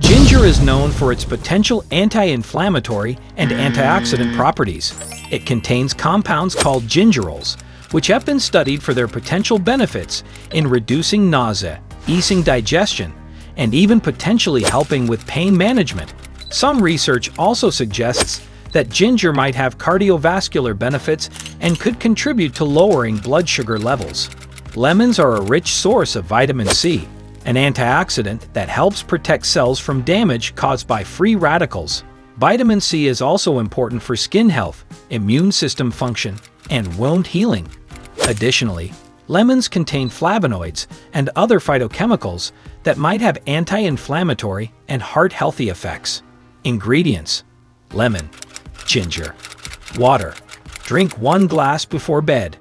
Ginger is known for its potential anti-inflammatory and antioxidant properties. It contains compounds called gingerols, which have been studied for their potential benefits in reducing nausea, easing digestion, and even potentially helping with pain management. Some research also suggests that ginger might have cardiovascular benefits and could contribute to lowering blood sugar levels. Lemons are a rich source of vitamin C, an antioxidant that helps protect cells from damage caused by free radicals. Vitamin C is also important for skin health, immune system function, and wound healing. Additionally, lemons contain flavonoids and other phytochemicals that might have anti-inflammatory and heart-healthy effects. Ingredients: lemon, ginger, water. Drink 1 glass before bed.